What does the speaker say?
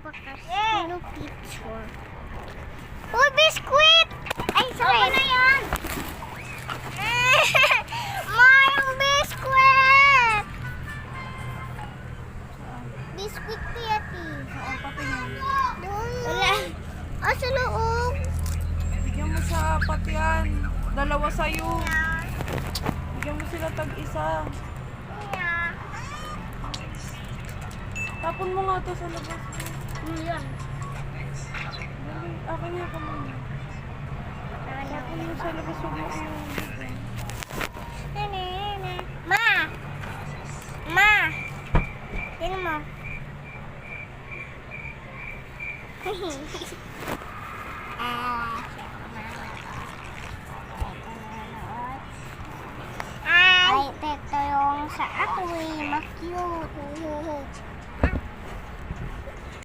bakas no picture. Uy, biskuit! Ay, sorry. Ano na yan? Mayang biskuit! Biskuit ko yati. Saan patingin? Doon. Wala. Ah, sa loob. Bigyan mo sa apat yan. Dalawa sa'yo. Bigyan mo sila tag-isa. Tapon mo nga to sa labas. Yan. Dali, akin nga ka muna. Tapon mo sa labas. Huwag mo yung... Ma! Ma! Tingnan mo. Ay, ito yung sa ako eh. Ma-cute.